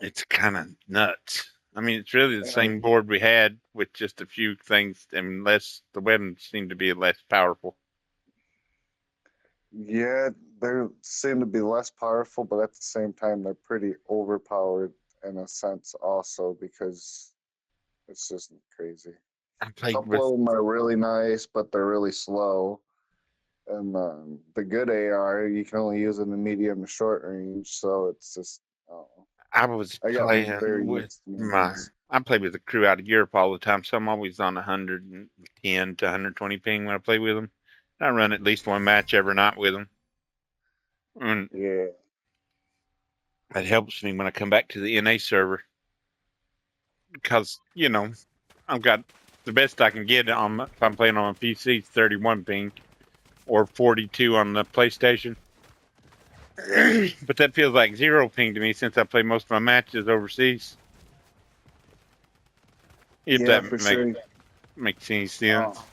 It's kind of nuts. I mean, it's really the And same board we had with just a few things, and less. The weapons seem to be less powerful. yeah, they seem to be less powerful, but at the same time, they're pretty overpowered in a sense, also because it's just crazy. I A played couple with. of them are really nice, but they're really slow. And the good AR, you can only use it in the medium and short range, so it's just, oh, I was I got playing very with mixed my. feelings. I played with a crew out of Europe all the time, so I'm always on 110 to 120 ping when I play with them. I run at least one match every night with them, and Yeah, that helps me when I come back to the NA server because I've got the best I can get on if I'm playing on a PC 31 ping or 42 on the PlayStation. right. But that feels like zero ping to me since I play most of my matches overseas. If Yeah, that for sure. makes any Uh, sense.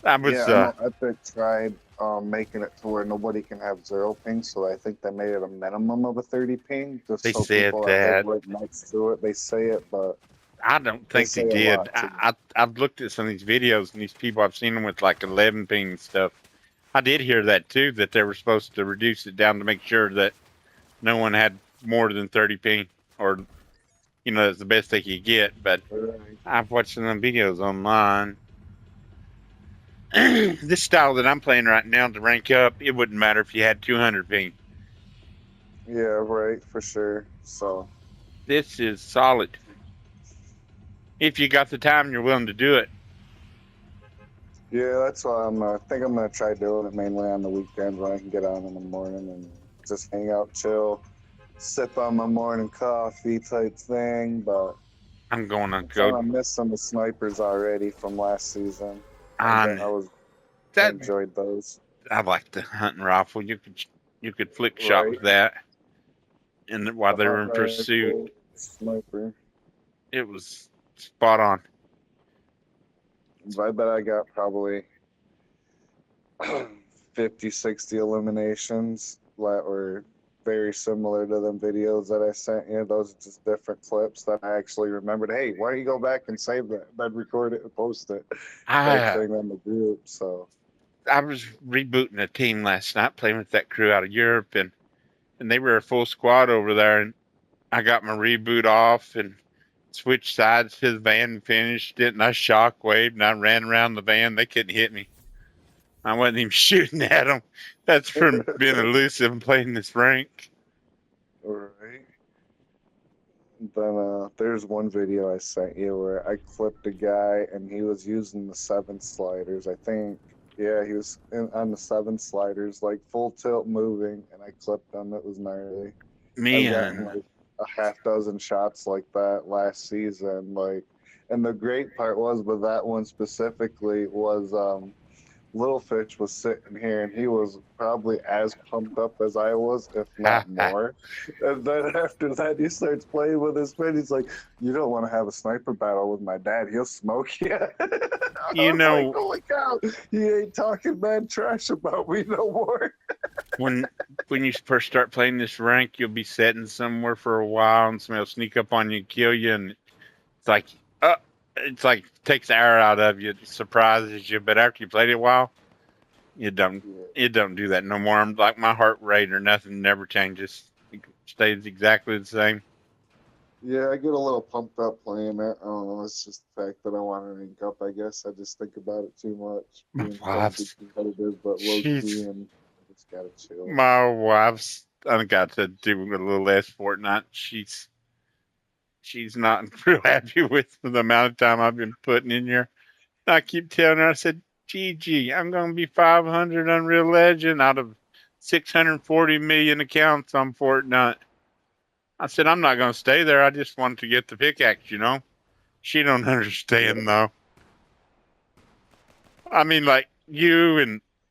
I yeah, was I know Epic tried making it to where nobody can have zero ping, so I think they made it a minimum of a 30 ping, just they so said people that live that. right next to it, they say it, but I don't they think they say a did. lot too. I've looked at some of these videos and these people I've seen them with like 11 ping and stuff. I did hear that too, that they were supposed to reduce it down to make sure that no one had more than 30 ping, or that's the best they could get. But Right. I've watched some videos online. This style that I'm playing right now to rank up, it wouldn't matter if you had 200 ping. Yeah, right, for sure. So, This is solid. If you got the time and you're willing to do it. yeah, that's why I think I'm gonna try doing it mainly on the weekends when I can get on in the morning and just hang out, chill, sip on my morning coffee type thing. But I'm going to I'm go kind of missing the snipers already from last season. I on was I that. enjoyed those. I like the hunting rifle. You could flick shot Right, with that, and while the they were hunt in pursuit, rifle, sniper. it was spot on. I bet I got probably 50, 60 eliminations that were very similar to them videos that I sent you. Those are just different clips that I actually remembered. Hey, why don't you go back and save that? Then record it and post it type I thing on the group. So, I was rebooting a team last night, playing with that crew out of Europe, and they were a full squad over there, and I got my reboot off and switched sides to the van and finished it, and I shockwaved and I ran around the van. They couldn't hit me. I wasn't even shooting at them. That's from being elusive and playing this rank. right. Then there's one video I sent you where I clipped a guy and he was using the seven sliders. I think, yeah, he was on the seven sliders, like full tilt moving, and I clipped him. It was gnarly. I've gotten Man, like a half dozen shots like that last season. Like, and the great part was with that one specifically was Little Fish was sitting here and he was probably as pumped up as I was, if ha not ha. more. And then after that, he starts playing with his friend. He's like, "You don't want to have a sniper battle with my dad. He'll smoke you." I You was like, know, "Holy cow! He ain't talking mad trash about me no more." when when you first start playing this rank, you'll be sitting somewhere for a while, and somebody will sneak up on you and kill you, and it's like, uh, it's like takes the air out of you, it surprises you. But after you played it a while, it don't Yeah. it don't do that no more. I'm like my heart rate or nothing never changes. It stays exactly the same. Yeah, I get a little pumped up playing it. I don't know. It's just the fact that I want to rank up. I guess I just think about it too much, My being trying to be wife's competitive but low key, she's and I just gotta chill. my wife's I got to do a little less Fortnite. She's not real happy with the amount of time I've been putting in here. I keep telling her, I said, Gigi, I'm going to be 500 Unreal Legend out of 640 million accounts on Fortnite. I said, I'm not going to stay there. I just want to get the pickaxe. She don't understand, Yeah, though. I mean, like, you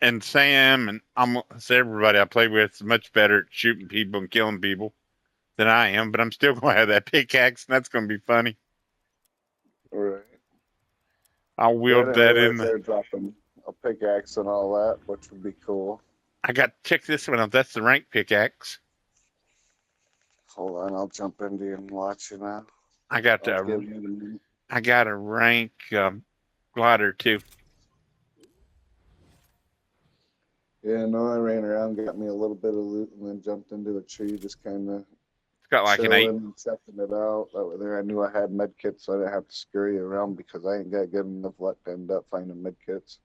and Sam and almost everybody I play with is much better at shooting people and killing people than I am, but I'm still going to have that pickaxe, and that's going to be funny. right. I'll Yeah, I wield didn't that in realize the. they're dropping a pickaxe and all that, which would be cool. I got check this one out. That's the rank pickaxe. Hold on, I'll jump into you and watch you now. I got I'll a give you a minute. I got a rank glider too. Yeah, no, I ran around, got me a little bit of loot, and then jumped into a tree, just kind of It's got like an 8. chilling and checking it out. That way there, I knew I had med kits, so I didn't have to scurry around because I ain't got good enough luck to end up finding med kits.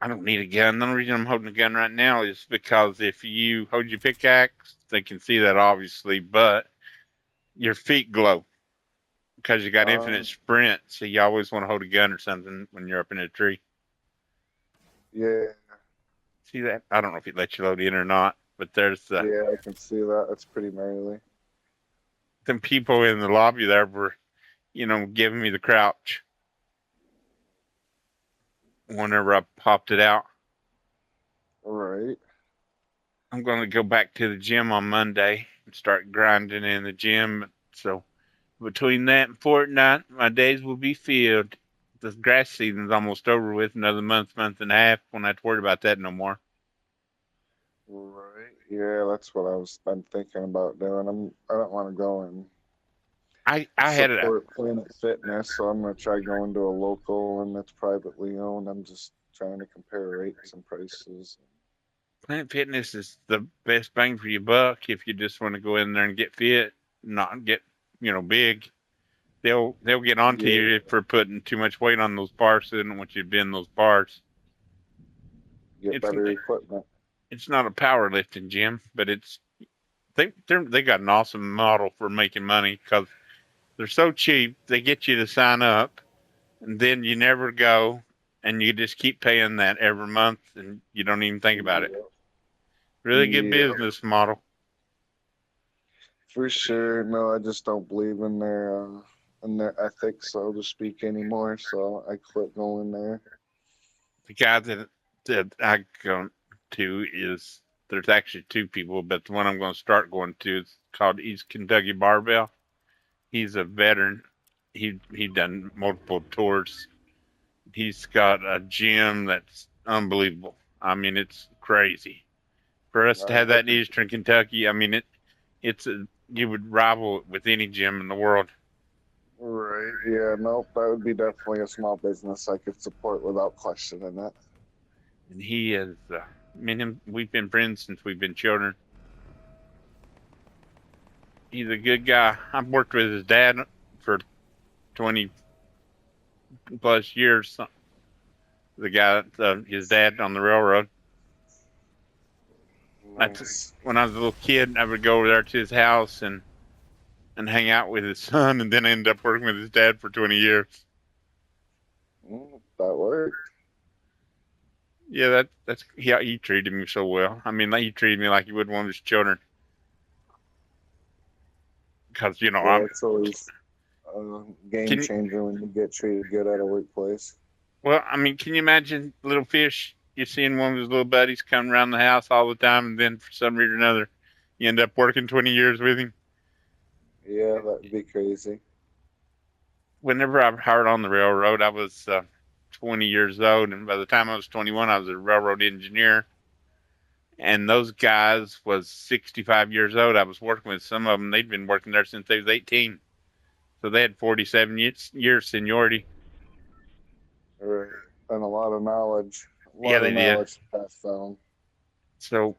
I don't need a gun. The only reason I'm holding a gun right now is because if you hold your pickaxe, they can see that obviously, but your feet glow because you got infinite Um, sprint. So you always want to hold a gun or something when you're up in a tree. yeah, See that? I don't know if it lets you load in or not, but there's yeah, I can see that. That's pretty gnarly. some people in the lobby there were, giving me the crouch whenever I popped it out. All right. I'm going to go back to the gym on Monday and start grinding in the gym. So between that and Fortnite, my days will be filled. The grass season's almost over with. Another month and a half. Won't have to worry about that no more. Right. Yeah, that's what I'm thinking about doing. I don't want to go and I had a support Planet Fitness, so I'm gonna try going to a local one that's privately owned. I'm just trying to compare rates and prices. Planet Fitness is the best bang for your buck if you just want to go in there and get fit, not get big. They'll get onto Yeah, you for putting too much weight on those bars. So they don't want you to bend those bars. get It's better equipment. it's not a powerlifting gym, but they got an awesome model for making money because they're so cheap. They get you to sign up, and then you never go, and you just keep paying that every month, and you don't even think about it. Yeah, Really good yeah, business model. for sure. No, I just don't believe in their ethics, so to speak, anymore. So I quit going there. The guy that I go to is there's actually two people, but the one I'm going to start going to is called East Kentucky Barbell. He's a veteran. He done multiple tours. He's got a gym that's unbelievable. I mean, it's crazy for us to have I that in Eastern Kentucky. I mean, you would rival it with any gym in the world. Right. Yeah, nope. That would be definitely a small business I could support without questioning it. And he is, me and him, we've been friends since we've been children. He's a good guy. I've worked with his dad for 20 plus years. The guy, his dad on the railroad. That's Nice. when I was a little kid. I would go over there to his house and hang out with his son, and then end up working with his dad for 20 years. That worked. Yeah, that's he treated me so well. I mean, like, he treated me like he would one of his children. Because Yeah, I'm it's always a game can you changer when you get treated good at a workplace. well, I mean, can you imagine little fish? You seeing one of his little buddies come around the house all the time, and then for some reason or another, you end up working 20 years with him. Yeah, that'd be crazy. Whenever I hired on the railroad, I was 20 years old, and by the time I was 21, I was a railroad engineer. And those guys was 65 years old. I was working with some of them. They'd been working there since they was 18, so they had 47 years seniority. Right. And a lot of knowledge. A Yeah, lot they of did. knowledge to pass down. So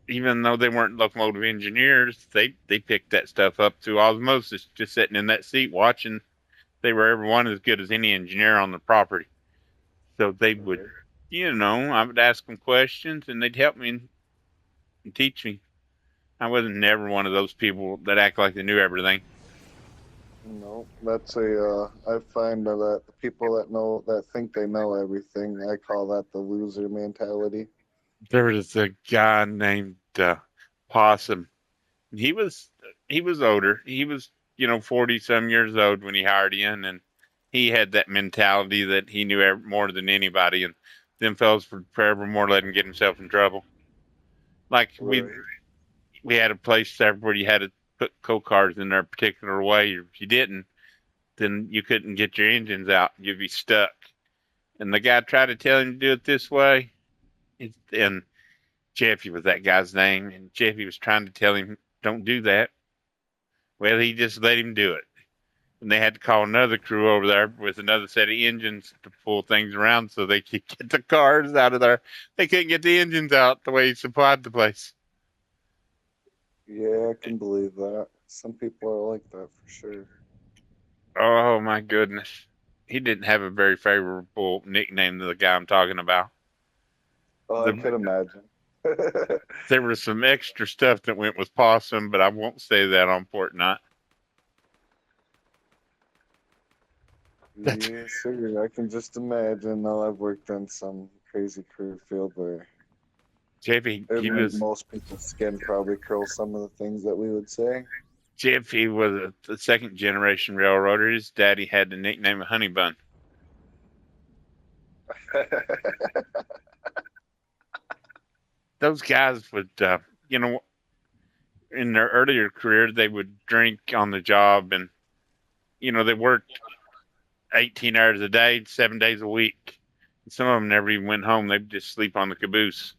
even though they weren't locomotive engineers, they picked that stuff up through osmosis, just sitting in that seat watching. They were every one as good as any engineer on the property. So they would, Right. I would ask them questions, and they'd help me and teach me. I wasn't never one of those people that act like they knew everything. No, that's I find that the people that think they know everything, I call that the loser mentality. There was a guy named Possum. He was he was older. He was 40 some years old when he hired in, and he had that mentality that he knew more than anybody, and them fellows would forevermore let him get himself in trouble. Like Right. we had a place there where you had to put coal cars in there a particular way. If you didn't, then you couldn't get your engines out. You'd be stuck. And the guy tried to tell him to do it this way. And Jeffy was that guy's name. And Jeffy was trying to tell him, don't do that. Well, he just let him do it. And they had to call another crew over there with another set of engines to pull things around so they could get the cars out of there. They couldn't get the engines out the way he supplied the place. Yeah, I can believe that. Some people are like that for sure. Oh my goodness. He didn't have a very favorable nickname to the guy I'm talking about. Oh, I The, could imagine. there was some extra stuff that went with Possum, but I won't say that on Fortnite. That's Yes, sir. I can just imagine. Though I've worked on some crazy career field where Jeffy. it He made was most people's skin probably curl some of the things that we would say. Jeffy was a second generation railroader. His daddy had the nickname of Honey Bun. Those guys would, you know, in their earlier career, they would drink on the job, and they worked 18 hours a day, 7 days a week. Some of them never even went home. They'd just sleep on the caboose,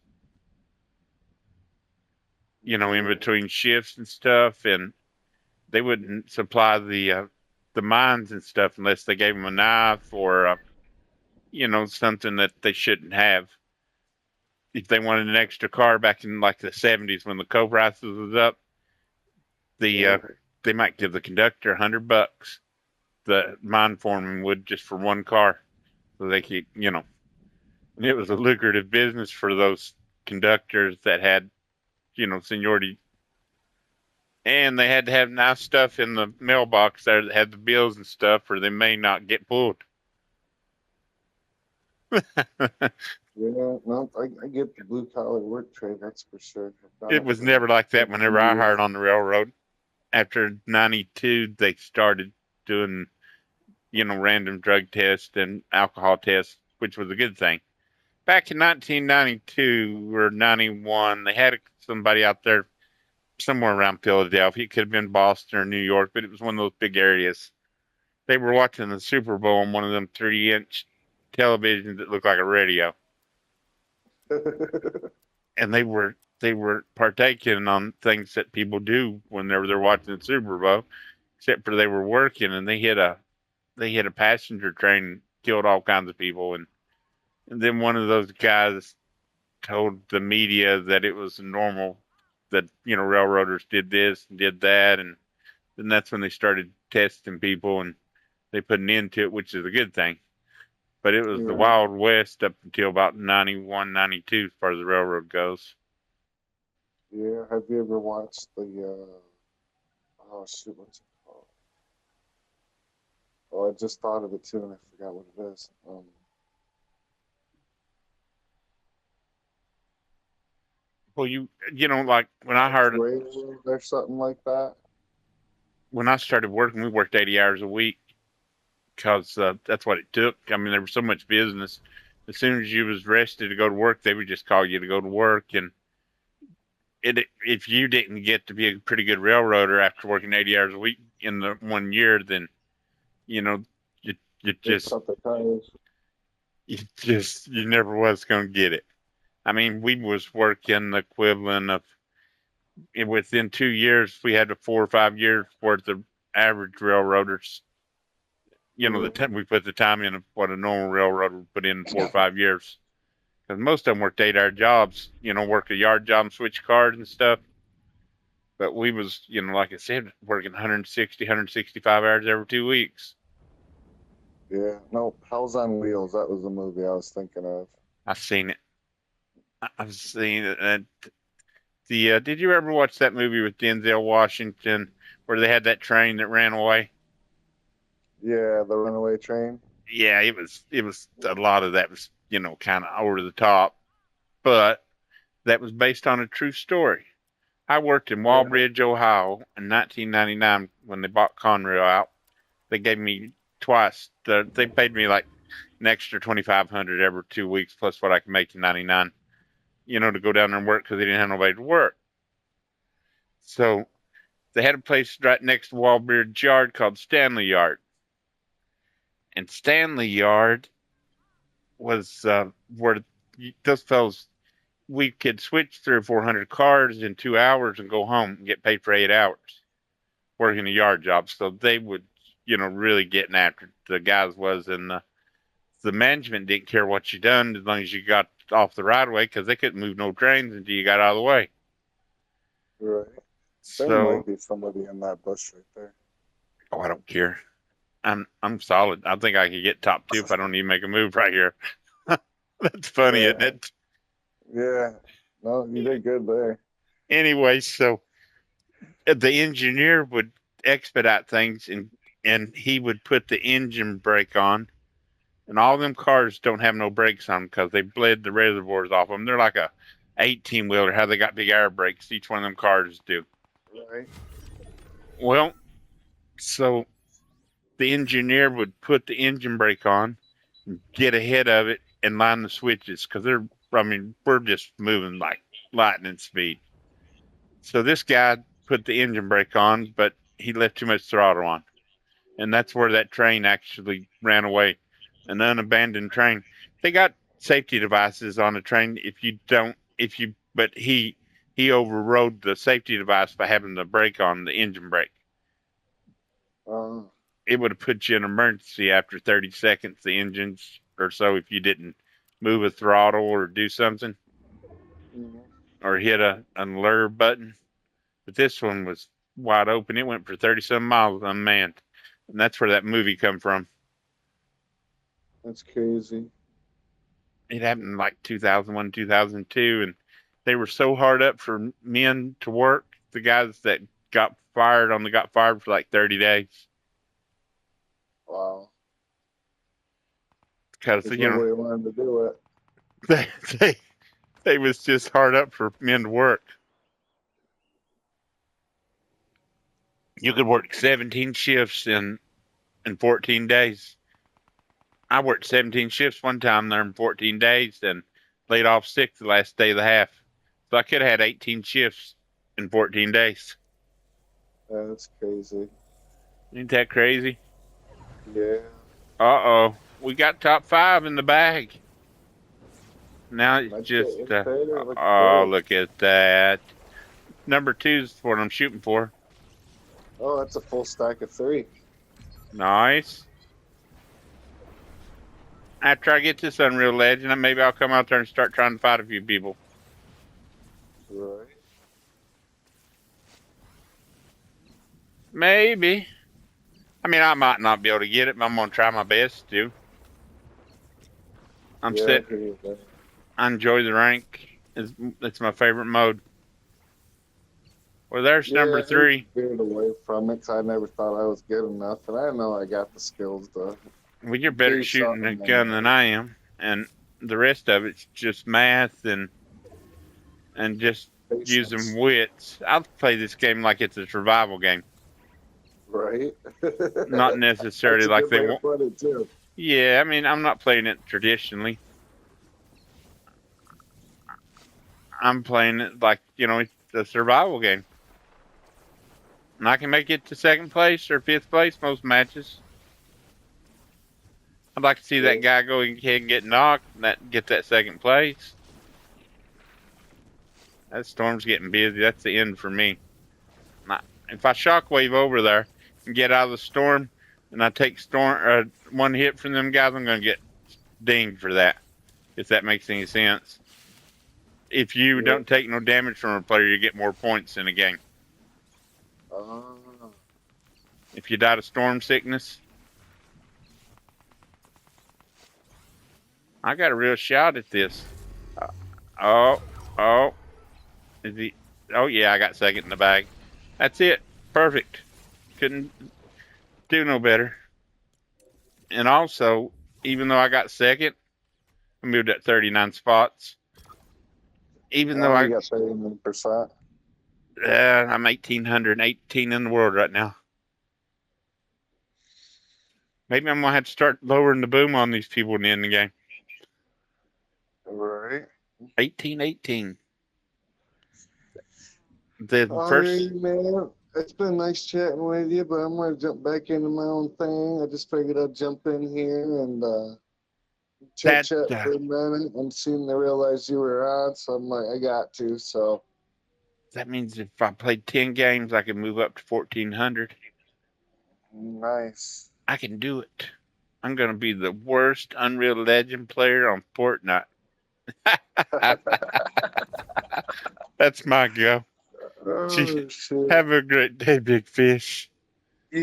in Yeah, between shifts and stuff. And they wouldn't supply the mines and stuff unless they gave them a knife or something that they shouldn't have. If they wanted an extra car back in like the 70s when the coal prices was up, the yeah, they might give the conductor $100. The mine foreman would just for one car, so they could, and it was a lucrative business for those conductors that had, seniority, and they had to have nice stuff in the mailbox there that had the bills and stuff, or they may not get pulled. yeah. No, I get the blue collar work trade. That's for sure. I've done It it was for never like that 15 whenever I hired years. on the railroad. After '92, they started doing, random drug tests and alcohol tests, which was a good thing. Back in 1992 or 91, they had somebody out there somewhere around Philadelphia. It could have been Boston or New York, but it was one of those big areas. They were watching the Super Bowl on one of them 3-inch televisions that looked like a radio, and they were partaking on things that people do whenever they're watching the Super Bowl, except for they were working and they hit a passenger train and killed all kinds of people, and then one of those guys told the media that it was normal that railroaders did this and did that, and then that's when they started testing people and they put an end to it, which is a good thing. But it was the Yeah, Wild West up until about 91, 92, as far as the railroad goes. yeah. Have you ever watched the? Oh shoot, what's it called? Oh, I just thought of it too, and I forgot what it is. Well, like God's Railroad or something like that. when I started working, we worked 80 hours a week because that's what it took. I mean, there was so much business. As soon as you was rested to go to work, they would just call you to go to work, and if you didn't get to be a pretty good railroader after working 80 hours a week in the one year, then you know you you They just cut the tires. you never was going to get it. I mean, we was working the equivalent of within 2 years we had a 4 or 5 years worth of average railroaders. The Yeah, time we put the time in of what a normal railroader would put in 4 or 5 years. Because most of them worked 8-hour jobs. Work a yard job and switch cars and stuff. But we was, like I said, working 160, 165 hours every 2 weeks. yeah. No, Hell's on Wheels. That was the movie I was thinking of. I've seen it. I've seen it. And did you ever watch that movie with Denzel Washington where they had that train that ran away? Yeah, the Runaway Train. Yeah, it was a lot of that was, kind of over the top, but that was based on a true story. I worked in Yeah, Walbridge, Ohio in 1999 when they bought Conrail out. They gave me twice. They paid me like an extra 2,500 every 2 weeks plus what I could make in '99. To go down there and work because they didn't have nobody to work. So they had a place right next to Walbridge Yard called Stanley Yard, and Stanley Yard was where those fellows we could switch 300 or 400 cars in 2 hours and go home and get paid for 8 hours. working a yard job, so they would, really getting after the guys was, and the management didn't care what you done as long as you got off the right of way because they couldn't move no trains until you got out of the way. Right. There So, might be somebody in that bush right there. oh, I don't care. I'm solid. I think I could get top two if I don't even make a move right here. That's funny, isn't Yeah. it? Yeah. No, you did good there. Anyway, so the engineer would expedite things, and he would put the engine brake on. And all them cars don't have no brakes on them because they bled the reservoirs off them. They're like a 18 wheeler. How they got big air brakes? Each one of them cars do. Right. Well, so the engineer would put the engine brake on, get ahead of it, and line the switches because we're just moving like lightning speed. So this guy put the engine brake on, but he left too much throttle on. And that's where that train actually ran away. An unabandoned train. They got safety devices on the train. But he overrode the safety device by having the brake on the engine brake. Uh, It would have put you in emergency after 30 seconds, the engines or so, if you didn't move a throttle or do something mhm. or hit an alert button. But this one was wide open. It went for 30 some miles unmanned. And that's where that movie come from. That's crazy. It happened in like 2001, 2002, and they were so hard up for men to work. The guys that got fired for like 30 days Wow. because Because nobody wanted to do it. they, they they was just hard up for men to work. You could work 17 shifts in 14 days. I worked 17 shifts one time there in 14 days and laid off sick the last day of the half. So I could have had 18 shifts in 14 days. That's crazy. Ain't that crazy? Yeah. Uh-oh. We got top five in the bag. Now it's Let's get just, into it. Looks oh, good. look at that. Number two's what I'm shooting for. Oh, that's a full stack of 3. Nice. After I get this Unreal Legend, maybe I'll come out there and start trying to fight a few people. Right. Maybe. I mean, I might not be able to get it, but I'm going to try my best to. I'm Yeah, set. I hear you there. I enjoy the rank. It's my favorite mode. Well, there's number Yeah, I three. veered away from it because I never thought I was good enough, and I know I got the skills to Well, you're better do at shooting a something gun than anyway. I am, and the rest of it's just math and just using Patience, wits. I'll play this game like it's a survival game, right? not That's necessarily a like good they way to want. put it too. Yeah, I mean, I'm not playing it traditionally. I'm playing it like it's a survival game, and I can make it to second place or fifth place most matches. I'd like to see Yeah. that guy go ahead and get knocked and get that second place. That storm's getting busy. That's the end for me. If I shockwave over there and get out of the storm, and I take one hit from them guys, I'm going to get dinged for that. If that makes any sense. If you Yeah. don't take no damage from a player, you get more points in a game. Ah, If you die to storm sickness, I got a real shot at this. Uh, oh, oh, is he? Oh yeah, I got second in the bag. That's it. Perfect. Couldn't do no better. And also, even though I got second, I moved up 39 spots. Even though you got 39%. I'm 1,818 in the world right now. Maybe I'm gonna have to start lowering the boom on these people in the end of the game. Right. 1818. The All right, first man. It's been nice chatting with you, but I'm going to jump back into my own thing. I just figured I'd jump in here and chit that chat for a minute and soon I realized you were on, so I'm like, I got to. So That means if I played 10 games, I can move up to 1,400. Nice. I can do it. I'm going to be the worst Unreal Legend player on Fortnite. That's my go. Gee, Oh shit. have a great day, big fish.